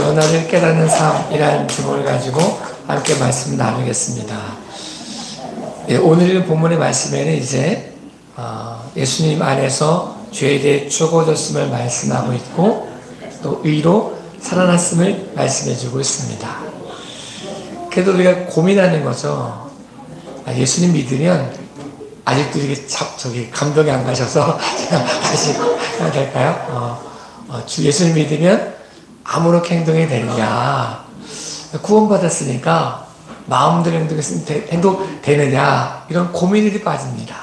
변화를 깨닫는 삶이라는 제목을 가지고 함께 말씀을 나누겠습니다. 예, 오늘 본문의 말씀에는 이제 예수님 안에서 죄에 대해 죽어졌음을 말씀하고 있고 또 의로 살아났음을 말씀해주고 있습니다. 그래도 우리가 고민하는 거죠. 예수님 믿으면 아직도 이게 감동이 안 가셔서 다시 해야 될까요? 예수님 믿으면 아무렇게 행동이 되느냐, 구원받았으니까 마음대로 행동되느냐, 이런 고민들이 빠집니다.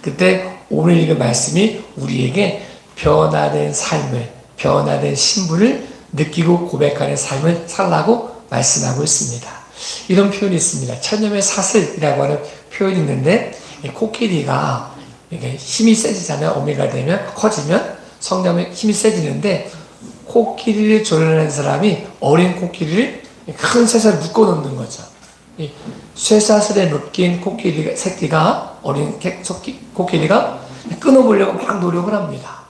그때 오늘 읽은 말씀이 우리에게 변화된 삶을, 변화된 신분을 느끼고 고백하는 삶을 살라고 말씀하고 있습니다. 이런 표현이 있습니다. 천념의 사슬이라고 하는 표현이 있는데, 코끼리가 이게 힘이 세지잖아요. 어미가 되면, 커지면 성장하면 힘이 세지는데, 코끼리를 조련하는 사람이 어린 코끼리를 큰 쇠사슬에 묶어 놓는 거죠. 이 쇠사슬에 묶인 새끼가, 어린 코끼리가 끊어보려고 막 노력을 합니다.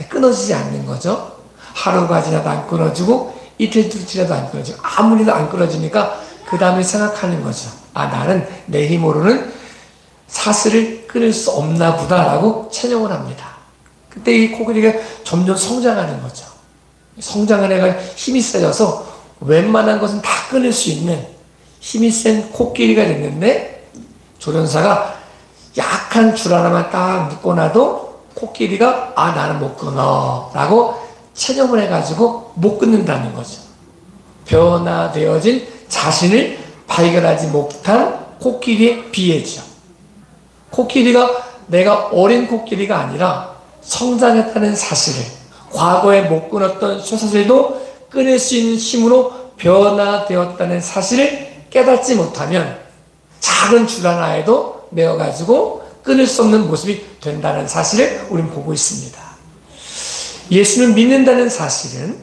끊어지지 않는 거죠. 하루가 지나도 안 끊어지고, 이틀 지나도 안 끊어지고, 아무리도 안 끊어지니까 그 다음에 생각하는 거죠. 나는 내 힘으로는 사슬을 끊을 수 없나 보다라고 체념을 합니다. 그때 이 코끼리가 점점 성장하는 거죠. 성장한 애가 힘이 세져서 웬만한 것은 다 끊을 수 있는 힘이 센 코끼리가 됐는데, 조련사가 약한 줄 하나만 딱 묶어놔도 코끼리가 나는 못 끊어 라고 체념을 해가지고 못 끊는다는 거죠. 변화되어진 자신을 발견하지 못한 코끼리의 비애죠. 코끼리가 내가 어린 코끼리가 아니라 성장했다는 사실을, 과거에 못 끊었던 쇠사슬도 끊을 수 있는 힘으로 변화되었다는 사실을 깨닫지 못하면 작은 줄 하나에도 매어가지고 끊을 수 없는 모습이 된다는 사실을 우리는 보고 있습니다. 예수를 믿는다는 사실은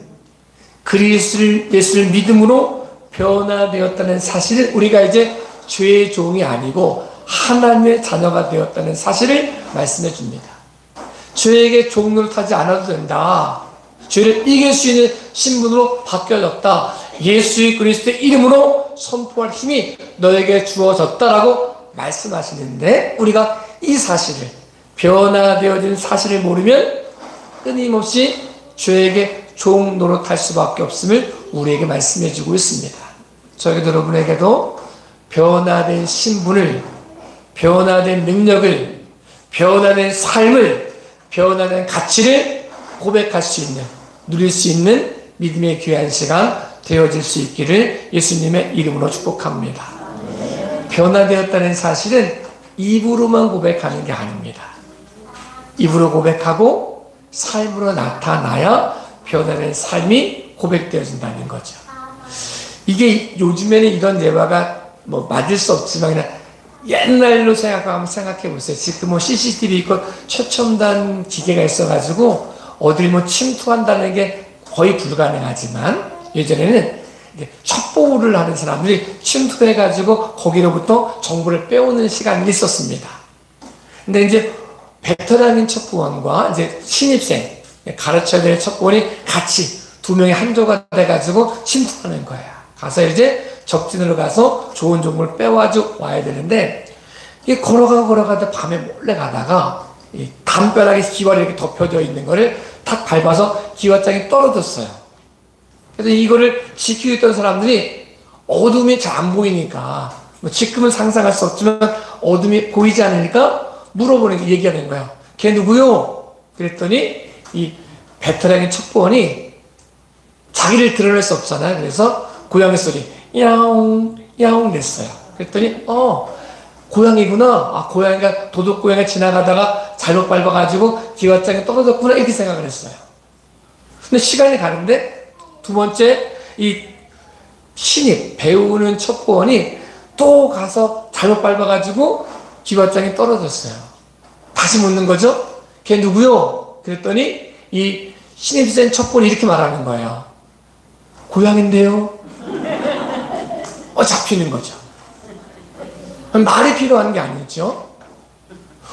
예수를 믿음으로 변화되었다는 사실을, 우리가 이제 죄의 종이 아니고 하나님의 자녀가 되었다는 사실을 말씀해 줍니다. 죄에게 종노릇하지 않아도 된다. 죄를 이길 수 있는 신분으로 바뀌어졌다. 예수 그리스도의 이름으로 선포할 힘이 너에게 주어졌다라고 말씀하시는데, 우리가 이 사실을, 변화되어진 사실을 모르면 끊임없이 죄에게 종노릇할 수밖에 없음을 우리에게 말씀해 주고 있습니다. 저에게도 여러분에게도 변화된 신분을, 변화된 능력을, 변화된 삶을, 변화된 가치를 고백할 수 있는, 누릴 수 있는 믿음의 귀한 시간 되어질 수 있기를 예수님의 이름으로 축복합니다. 변화되었다는 사실은 입으로만 고백하는 게 아닙니다. 입으로 고백하고 삶으로 나타나야 변화된 삶이 고백되어진다는 거죠. 이게 요즘에는 이런 예화가 맞을 수 없지만 그냥 옛날로 생각해 보세요. 지금 CCTV 있고 최첨단 기계가 있어가지고 어딜 침투한다는 게 거의 불가능하지만, 예전에는 첩보를 하는 사람들이 침투해가지고 거기로부터 정보를 빼오는 시간이 있었습니다. 근데 이제 베테랑인 첩보원과 이제 신입생, 가르쳐야 될 첩보원이 같이 두 명이 한조가 돼가지고 침투하는 거예요. 가서 이제 적진으로 가서 좋은 정보를 빼와줘 와야 되는데, 이 걸어가다 밤에 몰래 가다가 이 담벼락에 기와를 이렇게 덮여져 있는 거를 탁 밟아서 기와장이 떨어졌어요. 그래서 이거를 지키고 있던 사람들이 어둠이 잘 안 보이니까, 지금은 상상할 수 없지만 어둠이 보이지 않으니까 얘기하는 거예요. 걔 누구요? 그랬더니 이 베테랑인 첩보원이 자기를 드러낼 수 없잖아요. 그래서 고양이 소리 야옹 야옹 냈어요. 그랬더니 고양이구나. 고양이가 도둑 고양이가 지나가다가 잘못 밟아가지고 기와장에 떨어졌구나, 이렇게 생각을 했어요. 근데 시간이 가는데 두 번째 이 신입 배우는 첩보원이 또 가서 잘못 밟아가지고 기와장에 떨어졌어요. 다시 묻는 거죠. 걔 누구요? 그랬더니 이 신입생 첩보원이 이렇게 말하는 거예요. 고양인데요. 잡히는 거죠. 말이 필요한 게 아니죠.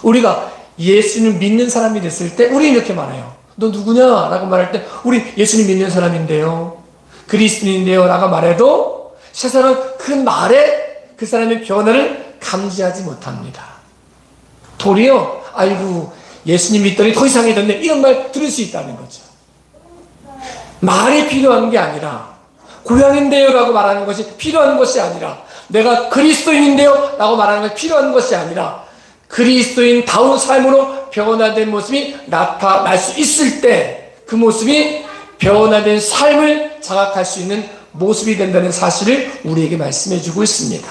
우리가 예수님 믿는 사람이 됐을 때 우리는 이렇게 말해요. 너 누구냐? 라고 말할 때 우리 예수님 믿는 사람인데요. 그리스도인인데요 라고 말해도 세상은 그 말에 그 사람의 변화를 감지하지 못합니다. 도리어 아이고 예수님 믿더니 더 이상해졌네 이런 말 들을 수 있다는 거죠. 말이 필요한 게 아니라 고향인데요 라고 말하는 것이 필요한 것이 아니라 내가 그리스도인인데요 라고 말하는 것이 필요한 것이 아니라 그리스도인다운 삶으로 변화된 모습이 나타날 수 있을 때 그 모습이 변화된 삶을 자각할 수 있는 모습이 된다는 사실을 우리에게 말씀해 주고 있습니다.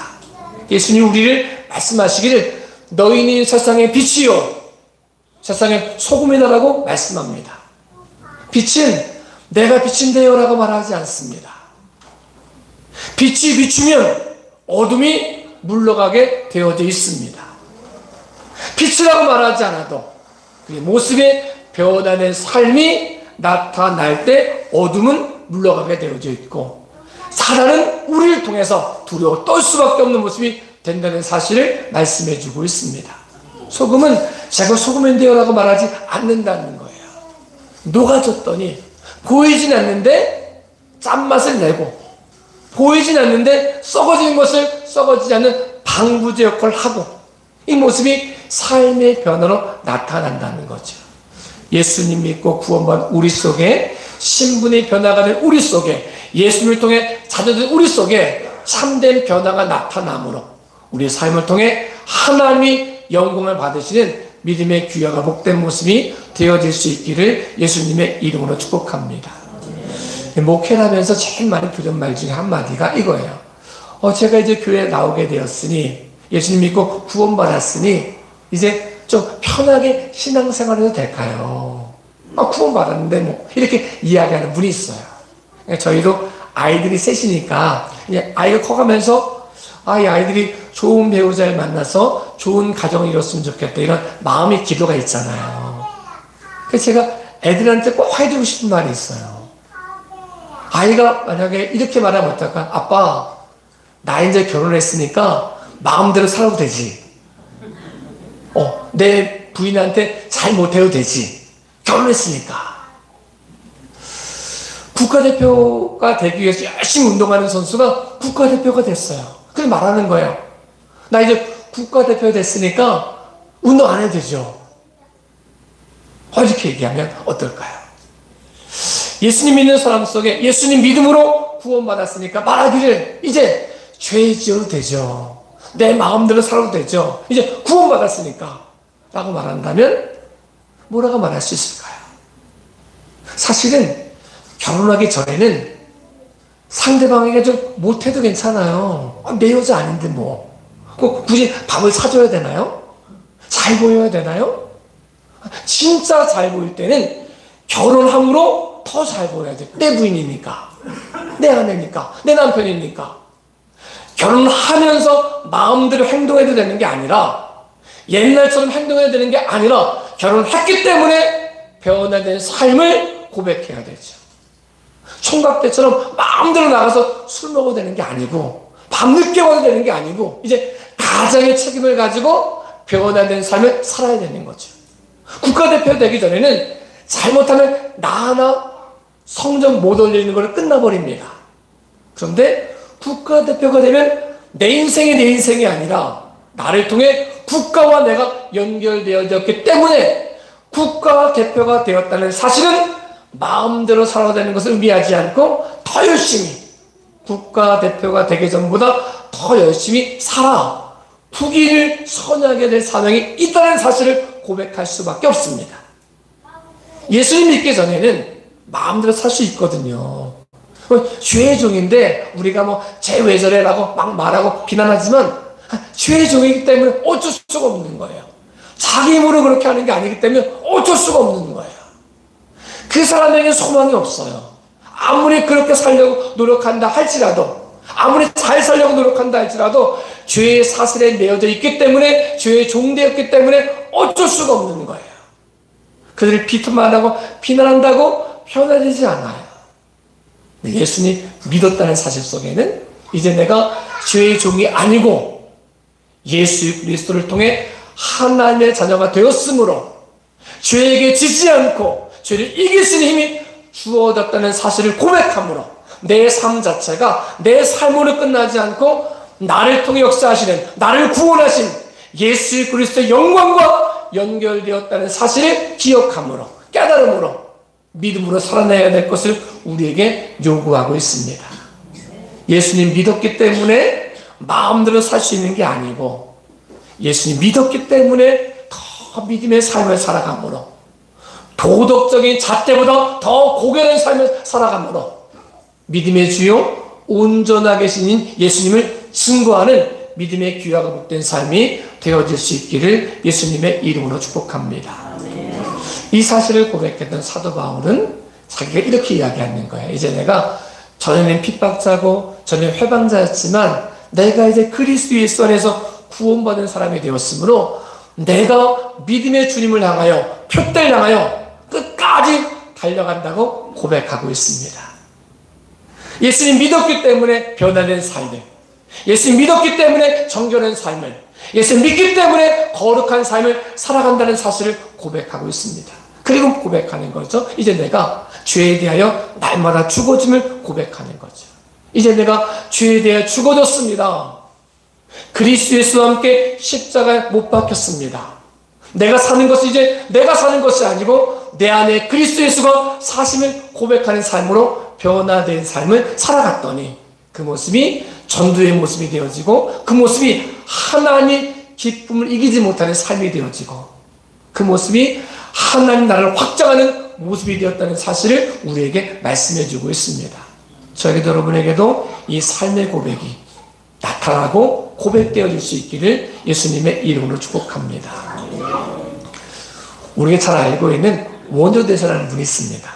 예수님 우리를 말씀하시기를 너희는 세상의 빛이요 세상의 소금이다라고 말씀합니다. 빛은 내가 빛인데요 라고 말하지 않습니다. 빛이 비추면 어둠이 물러가게 되어져 있습니다. 빛이라고 말하지 않아도 그 모습의 변화된 삶이 나타날 때 어둠은 물러가게 되어져 있고 사단은 우리를 통해서 두려워 떨 수밖에 없는 모습이 된다는 사실을 말씀해 주고 있습니다. 소금은 제가 소금인데요 라고 말하지 않는다는 거예요. 녹아졌더니 보이진 않는데 짠맛을 내고 보이진 않는데 썩어지는 것을 썩어지지 않는 방부제 역할을 하고 이 모습이 삶의 변화로 나타난다는 거죠. 예수님 믿고 구원받은 우리 속에 신분의 변화가 된 우리 속에 예수님을 통해 자녀된 우리 속에 참된 변화가 나타나므로 우리의 삶을 통해 하나님이 영광을 받으시는 믿음의 귀하가 복된 모습이 되어질 수 있기를 예수님의 이름으로 축복합니다. 목회를 하면서 제일 많이 들은 말 중에 한마디가 이거예요. 제가 이제 교회에 나오게 되었으니 예수님 믿고 구원받았으니 이제 좀 편하게 신앙생활 해도 될까요? 구원받았는데 뭐 이렇게 이야기하는 분이 있어요. 저희도 아이들이 셋이니까 이제 아이가 커가면서 이 아이들이 좋은 배우자를 만나서 좋은 가정을 이뤘으면 좋겠다 이런 마음의 기도가 있잖아요. 그래서 제가 애들한테 꼭 해주고 싶은 말이 있어요. 아이가 만약에 이렇게 말하면 어떨까? 아빠 나 이제 결혼했으니까 마음대로 살아도 되지. 내 부인한테 잘 못해도 되지. 결혼했으니까. 국가대표가 되기 위해서 열심히 운동하는 선수가 국가대표가 됐어요. 그래서 말하는 거예요. 나 이제 국가대표 됐으니까 운동 안 해도 되죠. 이렇게 얘기하면 어떨까요? 예수님 믿는 사람 속에 예수님 믿음으로 구원받았으니까 말하기를 이제 죄 지어도 되죠. 내 마음대로 살아도 되죠. 이제 구원받았으니까 라고 말한다면 뭐라고 말할 수 있을까요? 사실은 결혼하기 전에는 상대방에게 좀 못해도 괜찮아요. 내 여자 아닌데 뭐 굳이 밥을 사줘야 되나요? 잘 보여야 되나요? 진짜 잘 보일 때는 결혼함으로 더 잘 보여야 돼. 내 부인이니까 내 아내니까 내 남편이니까 결혼하면서 마음대로 행동해도 되는 게 아니라 옛날처럼 행동해야 되는 게 아니라 결혼했기 때문에 변화된 삶을 고백해야 되죠. 총각 때처럼 마음대로 나가서 술 먹어도 되는 게 아니고 밤늦게 와도 되는 게 아니고 이제 가정의 책임을 가지고 변화된 삶을 살아야 되는 거죠. 국가대표 되기 전에는 잘못하면 나 하나 성적 못 올리는 걸로 끝나버립니다. 그런데 국가대표가 되면 내 인생이 아니라 나를 통해 국가와 내가 연결되어졌기 때문에 국가대표가 되었다는 사실은 마음대로 살아야 되는 것을 의미하지 않고 더 열심히 국가대표가 되기 전보다 더 열심히 살아 후기를 선하게 될 사명이 있다는 사실을 고백할 수밖에 없습니다. 예수님 믿기 전에는 마음대로 살 수 있거든요. 죄의 종인데 우리가 뭐 쟤 왜 저래 라고 막 말하고 비난하지만 죄의 종이기 때문에 어쩔 수가 없는 거예요. 자기 힘으로 그렇게 하는 게 아니기 때문에 어쩔 수가 없는 거예요. 그 사람에게 소망이 없어요. 아무리 그렇게 살려고 노력한다 할지라도 아무리 잘 살려고 노력한다 할지라도 죄의 사슬에 매여져 있기 때문에 죄의 종되었기 때문에 어쩔 수가 없는 거예요. 그들을 비판하고 비난한다고 변화되지 않아요. 예수님 믿었다는 사실 속에는 이제 내가 죄의 종이 아니고 예수 그리스도를 통해 하나님의 자녀가 되었으므로 죄에게 지지 않고 죄를 이길 수 있는 힘이 주어졌다는 사실을 고백함으로 내 삶 자체가 내 삶으로 끝나지 않고 나를 통해 역사하시는, 나를 구원하신 예수 그리스도의 영광과 연결되었다는 사실을 기억함으로, 깨달음으로, 믿음으로 살아내야 될 것을 우리에게 요구하고 있습니다. 예수님 믿었기 때문에 마음대로 살 수 있는 게 아니고, 예수님 믿었기 때문에 더 믿음의 삶을 살아감으로, 도덕적인 잣대보다 더 고결한 삶을 살아감으로, 믿음의 주요 온전하게 계신 예수님을 증거하는 믿음의 귀하가 복된 삶이 되어질 수 있기를 예수님의 이름으로 축복합니다. 이 사실을 고백했던 사도 바울은 자기가 이렇게 이야기하는 거예요. 이제 내가 전에는 핍박자고 전에는 회방자였지만 내가 이제 그리스도 예수 안에서 구원받은 사람이 되었으므로 내가 믿음의 주님을 향하여, 표대를 향하여 끝까지 달려간다고 고백하고 있습니다. 예수님 믿었기 때문에 변화된 삶을, 예수님 믿었기 때문에 정결한 삶을, 예수님 믿기 때문에 거룩한 삶을 살아간다는 사실을 고백하고 있습니다. 그리고 고백하는 거죠. 이제 내가 죄에 대하여 날마다 죽어짐을 고백하는 거죠. 이제 내가 죄에 대하여 죽어졌습니다. 그리스도 예수와 함께 십자가에 못 박혔습니다. 내가 사는 것이 이제 내가 사는 것이 아니고 내 안에 그리스도 예수가 사심을 고백하는 삶으로 변화된 삶을 살아갔더니 그 모습이 전도의 모습이 되어지고, 그 모습이 하나님 기쁨을 이기지 못하는 삶이 되어지고, 그 모습이 하나님 나라를 확장하는 모습이 되었다는 사실을 우리에게 말씀해 주고 있습니다. 저에게도 여러분에게도 이 삶의 고백이 나타나고 고백되어질 수 있기를 예수님의 이름으로 축복합니다. 우리가 잘 알고 있는 원효대사라는 분이 있습니다.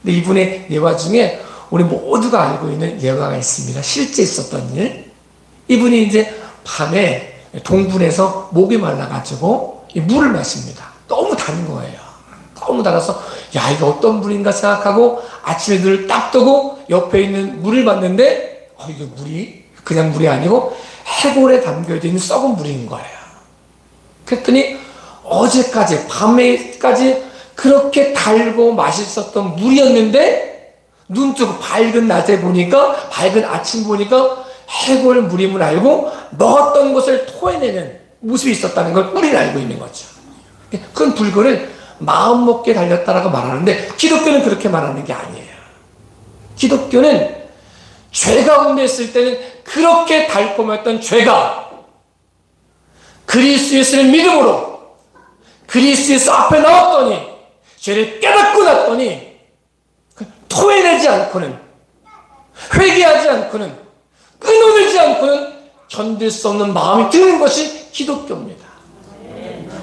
근데 이분의 예화 중에 우리 모두가 알고 있는 예화가 있습니다. 실제 있었던 일. 이분이 이제 밤에 동분에서 목이 말라가지고 이 물을 마십니다. 너무 단 거예요. 너무 달아서 야, 이거 어떤 물인가 생각하고 아침에 눈을 딱 뜨고 옆에 있는 물을 봤는데 이거 물이 그냥 물이 아니고 해골에 담겨져 있는 썩은 물인 거예요. 그랬더니 어제까지 밤에까지 그렇게 달고 맛있었던 물이었는데 눈 뜨고 밝은 낮에 보니까, 밝은 아침 보니까 해골 물임을 알고 먹었던 것을 토해내는 모습이 있었다는 걸 우리는 알고 있는 거죠. 그건 불교는 마음 먹게 달렸다라고 말하는데 기독교는 그렇게 말하는 게 아니에요. 기독교는 죄 가운데 있을 때는 그렇게 달콤했던 죄가 그리스도 예수를 믿음으로 그리스도 예수 앞에 나왔더니, 죄를 깨닫고 났더니 토해내지 않고는, 회개하지 않고는, 끊어내지 않고는 견딜 수 없는 마음이 드는 것이 기독교입니다.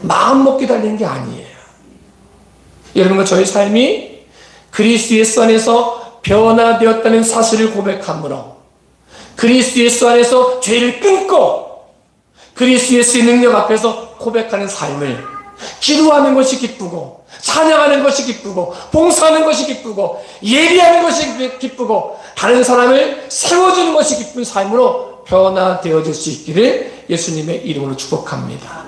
마음 먹기 달린 게 아니에요. 여러분과 저의 삶이 그리스도 예수 안에서 변화되었다는 사실을 고백함으로, 그리스도 예수 안에서 죄를 끊고 그리스도 예수의 능력 앞에서 고백하는 삶을, 기도하는 것이 기쁘고 찬양하는 것이 기쁘고 봉사하는 것이 기쁘고 예비하는 것이 기쁘고 다른 사람을 세워주는 것이 기쁜 삶으로 변화되어질 수 있기를 예수님의 이름으로 축복합니다.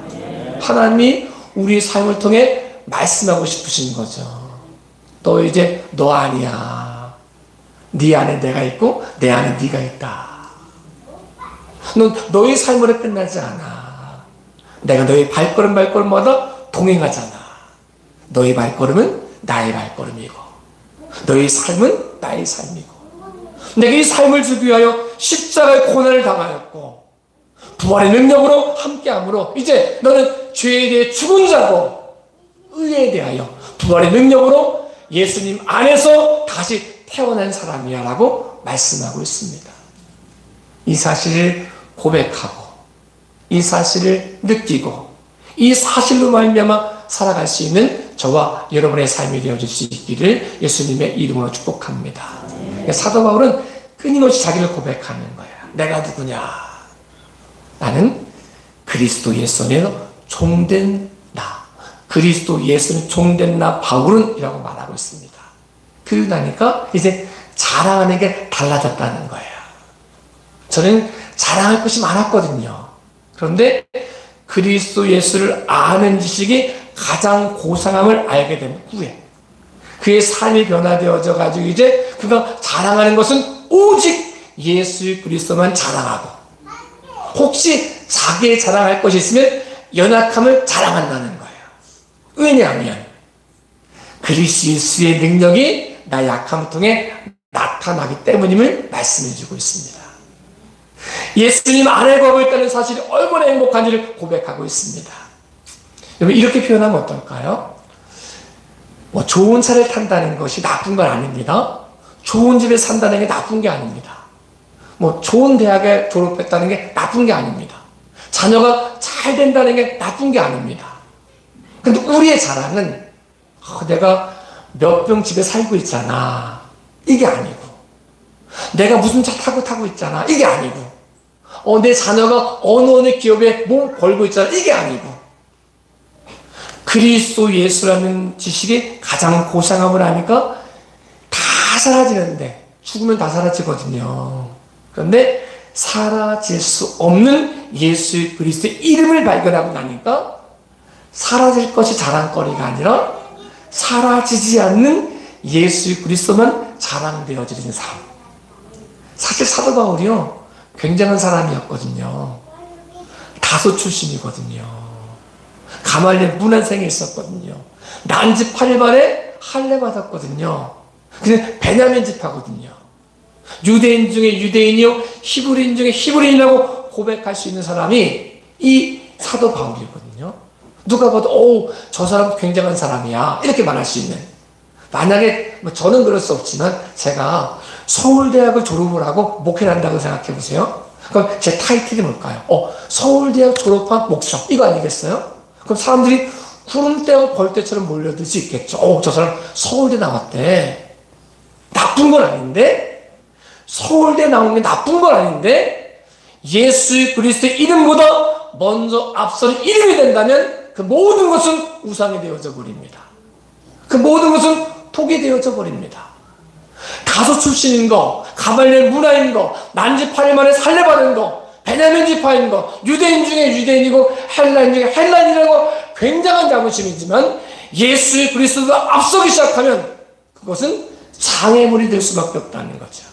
하나님이 우리의 삶을 통해 말씀하고 싶으신 거죠. 너 이제 너 아니야. 네 안에 내가 있고 내 안에 네가 있다. 넌 너의 삶으로 끝나지 않아. 내가 너의 발걸음마다 동행하잖아. 너의 발걸음은 나의 발걸음이고 너의 삶은 나의 삶이고, 내가 이 삶을 주기 위하여 십자가의 고난을 당하였고 부활의 능력으로 함께함으로 이제 너는 죄에 대해 죽은 자고 의에 대하여 부활의 능력으로 예수님 안에서 다시 태어난 사람이야 라고 말씀하고 있습니다. 이 사실을 고백하고 이 사실을 느끼고 이 사실로 말미암아 살아갈 수 있는 저와 여러분의 삶이 되어질 수 있기를 예수님의 이름으로 축복합니다. 사도 바울은 끊임없이 자기를 고백하는 거야. 내가 누구냐? 나는 그리스도 예수 안에서 종된 나, 그리스도 예수는 종된 나 바울은 이라고 말하고 있습니다. 그러고 나니까 이제 자랑하는 게 달라졌다는 거예요. 저는 자랑할 것이 많았거든요. 그런데 그리스도 예수를 아는 지식이 가장 고상함을 알게 된 후에 그의 삶이 변화되어져 가지고 이제 그가 자랑하는 것은 오직 예수 그리스도만 자랑하고, 혹시 자기의 자랑할 것이 있으면 연약함을 자랑한다는 거예요. 왜냐하면 그리스도 예수의 능력이 나 약함을 통해 나타나기 때문임을 말씀해 주고 있습니다. 예수님 안에 거하고 있다는 사실이 얼마나 행복한지를 고백하고 있습니다. 여러분, 이렇게 표현하면 어떨까요? 좋은 차를 탄다는 것이 나쁜 건 아닙니다. 좋은 집에 산다는 게 나쁜 게 아닙니다. 좋은 대학에 졸업했다는 게 나쁜 게 아닙니다. 자녀가 잘 된다는 게 나쁜 게 아닙니다. 근데 우리의 자랑은 내가 몇 병 집에 살고 있잖아, 이게 아니고, 내가 무슨 차 타고 있잖아, 이게 아니고, 내 자녀가 어느 기업에 몸 걸고 있잖아, 이게 아니고, 그리스도 예수라는 지식이 가장 고상함을 하니까 다 사라지는데, 죽으면 다 사라지거든요. 그런데 사라질 수 없는 예수 그리스도의 이름을 발견하고 나니까 사라질 것이 자랑거리가 아니라 사라지지 않는 예수 그리스도만 자랑되어지는 삶. 사실 사도 바울이요, 굉장한 사람이었거든요. 다소 출신이거든요. 가말리엘 문안생에 있었거든요. 난지 8일만에 할례 받았거든요. 근데 베냐민 집하거든요. 유대인 중에 유대인이요, 히브리인 중에 히브리인이라고 고백할 수 있는 사람이 이 사도 바울이거든요. 누가 봐도 저 사람 굉장한 사람이야, 이렇게 말할 수 있는. 만약에 저는 그럴 수 없지만 제가 서울대학을 졸업을 하고 목회를 한다고 생각해 보세요. 그럼 제 타이틀이 뭘까요? 서울대학 졸업한 목사, 이거 아니겠어요? 그럼 사람들이 구름대와 벌떼처럼 몰려들 수 있겠죠. 저 사람 서울대 나왔대. 나쁜 건 아닌데, 서울대 나온 게 나쁜 건 아닌데, 예수 그리스도의 이름보다 먼저 앞서는 이름이 된다면 그 모든 것은 우상이 되어져 버립니다. 그 모든 것은 독이 되어져 버립니다. 다소 출신인 거, 가말리엘 문화인 거, 난지 8일 만에 살레받은 거, 베냐민 지파인 거, 유대인 중에 유대인이고 헬라인 중에 헬라인이라고 굉장한 자부심이지만 예수 그리스도가 앞서기 시작하면 그것은 장애물이 될 수밖에 없다는 거죠.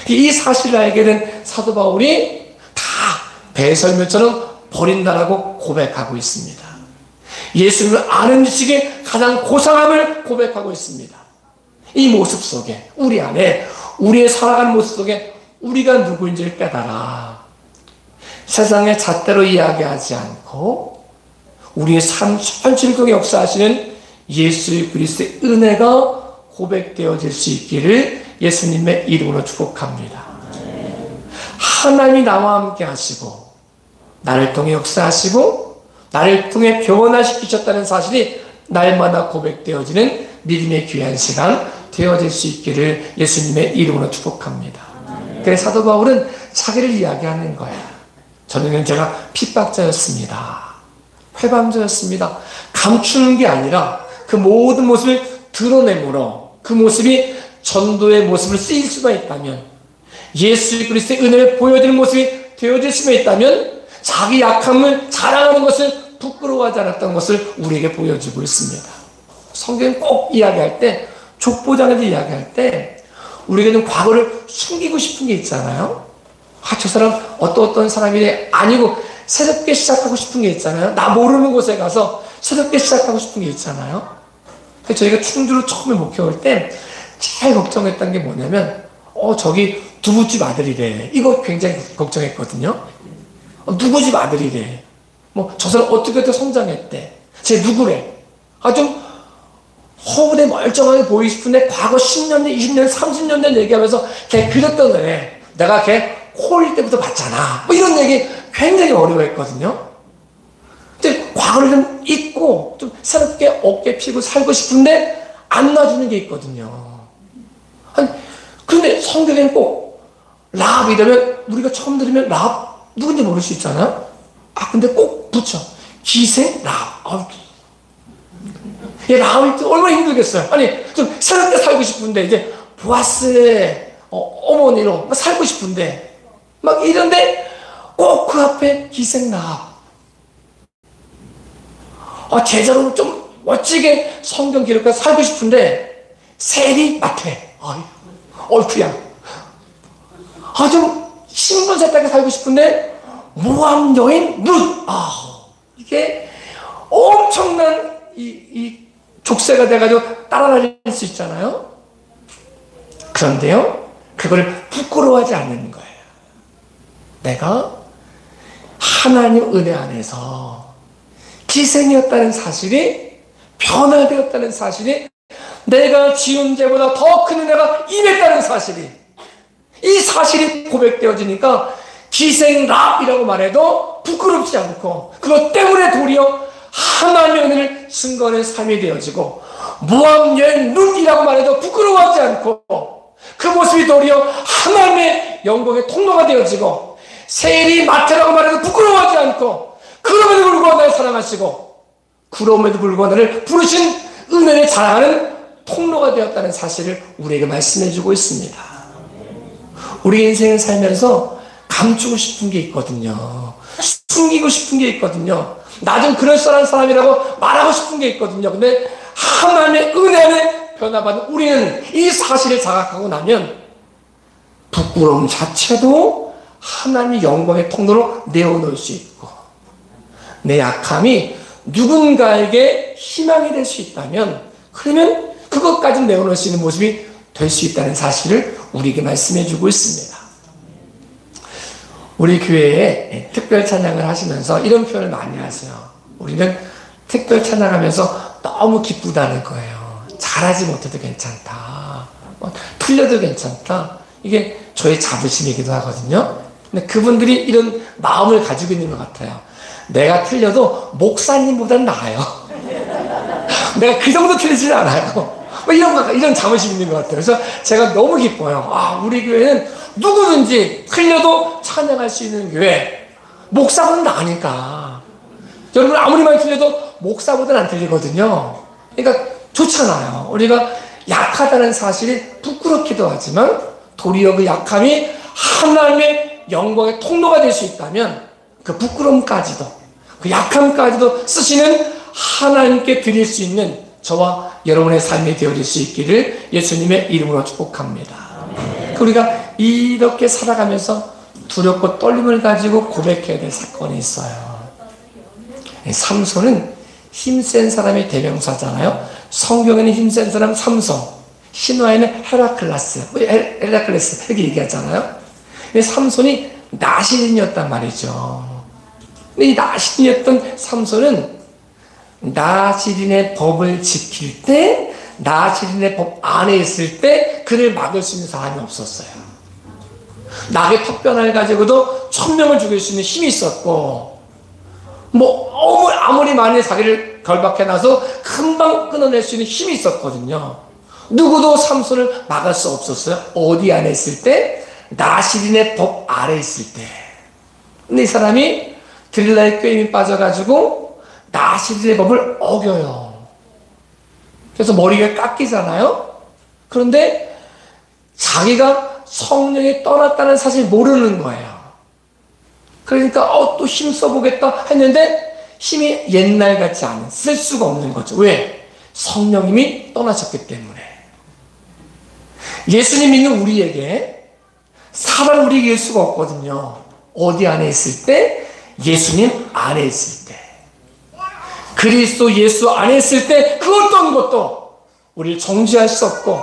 이 사실을 알게 된 사도 바울이 다 배설물처럼 버린다라고 고백하고 있습니다. 예수님을 아는 지식의 가장 고상함을 고백하고 있습니다. 이 모습 속에, 우리 안에, 우리의 살아가는 모습 속에 우리가 누구인지를 깨달아 세상의 잣대로 이야기하지 않고 우리의 삶 현실속에 역사하시는 예수 그리스도의 은혜가 고백되어질 수 있기를 예수님의 이름으로 축복합니다. 하나님이 나와 함께 하시고 나를 통해 역사하시고 나를 통해 변화시키셨다는 사실이 날마다 고백되어지는 믿음의 귀한 시간 되어질 수 있기를 예수님의 이름으로 축복합니다. 그래서 사도 바울은 자기를 이야기하는 거예요. 저는 제가 핍박자였습니다. 회방자였습니다. 감추는 게 아니라 그 모든 모습을 드러내므로 그 모습이 전도의 모습을 쓰일 수가 있다면, 예수 그리스도의 은혜를 보여드리는 모습이 되어질 수가 있다면 자기 약함을 자랑하는 것을 부끄러워하지 않았던 것을 우리에게 보여주고 있습니다. 성경은 꼭 이야기할 때, 족보장에서 이야기할 때 우리에게는 과거를 숨기고 싶은 게 있잖아요. 저 사람 어떤 사람이 아니고 새롭게 시작하고 싶은 게 있잖아요. 나 모르는 곳에 가서 새롭게 시작하고 싶은 게 있잖아요. 저희가 충주로 처음에 목회 올 때 제일 걱정했던 게 뭐냐면 저기 두부집 아들이래. 이거 굉장히 걱정했거든요. 누구 집 아들이래. 저 사람 어떻게 성장했대. 쟤 누구래. 좀 허물에 멀쩡하게 보이고 싶은데 과거 10년 전, 20년, 30년 전 얘기하면서 걔 그랬던 애. 내가 걔 코1 때부터 봤잖아. 이런 얘기 굉장히 어려워했거든요. 근데 과거를 좀 잊고 좀 새롭게 어깨 피고 살고 싶은데 안 놔주는 게 있거든요. 그런데 성경에는 꼭 라합 이러면 우리가 처음 들으면 라합 누군지 모를 수 있잖아요. 근데 꼭 붙여. 기생 라합. 라합이 얼마나 힘들겠어요. 좀 새롭게 살고 싶은데 이제 보아스의 어머니로 살고 싶은데 이런데 꼭 그 앞에 기생 라합. 제자로 좀 멋지게 성경 기록과 살고 싶은데 세리 마태. 어이쿠야. 좀 신분세탁에 살고 싶은데 모함 여인 룻. 이게 엄청난 이 족쇄가 돼가지고 따라다닐 수 있잖아요. 그런데요, 그걸 부끄러워하지 않는 거예요. 내가 하나님 은혜 안에서 기생이었다는 사실이, 변화되었다는 사실이, 내가 지은 죄보다 더 큰 은혜가 임했다는 사실이, 이 사실이 고백되어지니까 기생랍이라고 말해도 부끄럽지 않고, 그것 때문에 도리어 하나님의 은혜를 증거하는 삶이 되어지고, 모함여인 룻이라고 말해도 부끄러워하지 않고, 그 모습이 도리어 하나님의 영광의 통로가 되어지고, 세리 마태라고 말해도 부끄러워하지 않고, 그럼에도 불구하고 나를 사랑하시고, 그럼에도 불구하고 나를 부르신 은혜를 자랑하는 통로가 되었다는 사실을 우리에게 말씀해주고 있습니다. 우리 인생을 살면서 감추고 싶은 게 있거든요. 숨기고 싶은 게 있거든요. 나 좀 그럴싸한 사람이라고 말하고 싶은 게 있거든요. 근데 하나님의 은혜 안에 변화받은 우리는 이 사실을 자각하고 나면 부끄러움 자체도 하나님의 영광의 통로로 내어놓을 수 있고, 내 약함이 누군가에게 희망이 될 수 있다면, 그러면 그것까지 내어놓을 수 있는 모습이 될 수 있다는 사실을 우리에게 말씀해 주고 있습니다. 우리 교회에 특별 찬양을 하시면서 이런 표현을 많이 하세요. 우리는 특별 찬양하면서 너무 기쁘다는 거예요. 잘하지 못해도 괜찮다. 틀려도 괜찮다. 이게 저의 자부심이기도 하거든요. 근데 그분들이 이런 마음을 가지고 있는 것 같아요. 내가 틀려도 목사님보다는 나아요. 내가 그 정도 틀리지 않아요. 이런 자부심이 있는 것 같아요. 그래서 제가 너무 기뻐요. 우리 교회는 누구든지 틀려도 찬양할 수 있는 교회. 목사보다는 나으니까. 여러분 아무리 많이 틀려도 목사보다는 안 틀리거든요. 그러니까 좋잖아요. 우리가 약하다는 사실이 부끄럽기도 하지만 도리어 그 약함이 하나님의 영광의 통로가 될 수 있다면 그 부끄러움까지도, 그 약함까지도 쓰시는 하나님께 드릴 수 있는 저와 여러분의 삶이 되어질 수 있기를 예수님의 이름으로 축복합니다. 우리가 이렇게 살아가면서 두렵고 떨림을 가지고 고백해야 될 사건이 있어요. 삼손은 힘센 사람의 대명사잖아요. 성경에는 힘센 사람 삼손, 신화에는 헤라클레스 이렇게 얘기하잖아요. 근데 삼손이 나시린이었단 말이죠. 근데 이 나시린이었던 삼손은 나시린의 법을 지킬 때, 나시린의 법 안에 있을 때 그를 막을 수 있는 사람이 없었어요. 낙의 턱변을 가지고도 1000명을 죽일 수 있는 힘이 있었고, 아무리 많이 자기를 결박해놔서 금방 끊어낼 수 있는 힘이 있었거든요. 누구도 삼손을 막을 수 없었어요. 어디 안에 있을 때? 나시린의 법 아래 있을 때. 근데 이 사람이 드릴라의 꾀임이 빠져가지고 나시린의 법을 어겨요. 그래서 머리가 깎이잖아요. 그런데 자기가 성령이 떠났다는 사실을 모르는 거예요. 그러니까 또 힘 써보겠다 했는데 힘이 옛날 같지 않은, 쓸 수가 없는 거죠. 왜? 성령님이 떠나셨기 때문에. 예수님 믿는 우리에게 사람 우리에게 이길 수가 없거든요. 어디 안에 있을 때? 예수님 안에 있을 때. 그리스도 예수 안에 있을 때 그 어떤 것도 우리를 정죄할 수 없고,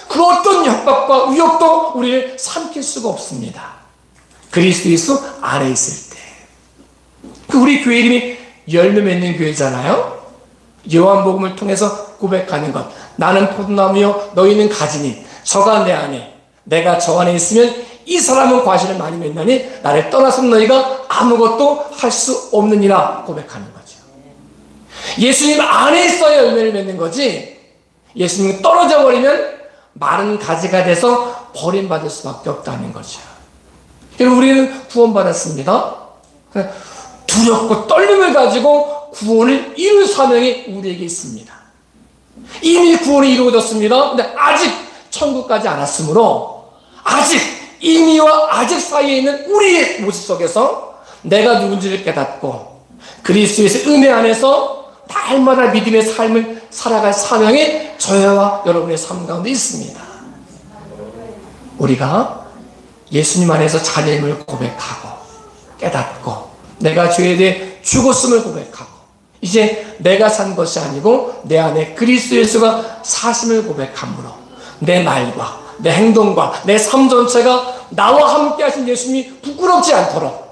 그 어떤 협박과 위협도 우리를 삼킬 수가 없습니다. 그리스도 예수 안에 있을 때. 우리 교회 이름이 열매 맺는 교회잖아요. 요한복음을 통해서 고백하는 것. 나는 포도나무요 너희는 가지니 저가 내 안에 내가 저 안에 있으면 이 사람은 과실을 많이 맺나니 나를 떠나서는 너희가 아무것도 할 수 없느니라 고백하는 거죠. 예수님 안에 있어야 열매를 맺는 거지, 예수님 떨어져 버리면 마른 가지가 돼서 버림받을 수밖에 없다는 거죠. 여러분 우리는 구원받았습니다. 두렵고 떨림을 가지고 구원을 이룰 사명이 우리에게 있습니다. 이미 구원이 이루어졌습니다. 근데 아직 천국까지 안 왔으므로 아직 이미와 아직 사이에 있는 우리의 모습 속에서 내가 누군지를 깨닫고 그리스도의 은혜 안에서 날마다 믿음의 삶을 살아갈 사명이 저와 여러분의 삶 가운데 있습니다. 우리가 예수님 안에서 자녀임을 고백하고 깨닫고 내가 죄에 대해 죽었음을 고백하고 이제 내가 산 것이 아니고 내 안에 그리스도 예수가 사심을 고백함으로 내 말과 내 행동과 내 삶 전체가 나와 함께 하신 예수님이 부끄럽지 않도록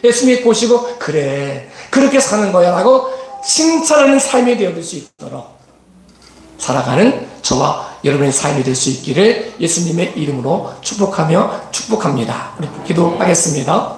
예수님이 보시고 그래 그렇게 사는 거야 라고 칭찬하는 삶이 되어질 수 있도록 살아가는 저와 여러분의 삶이 될 수 있기를 예수님의 이름으로 축복하며 축복합니다. 우리 기도하겠습니다.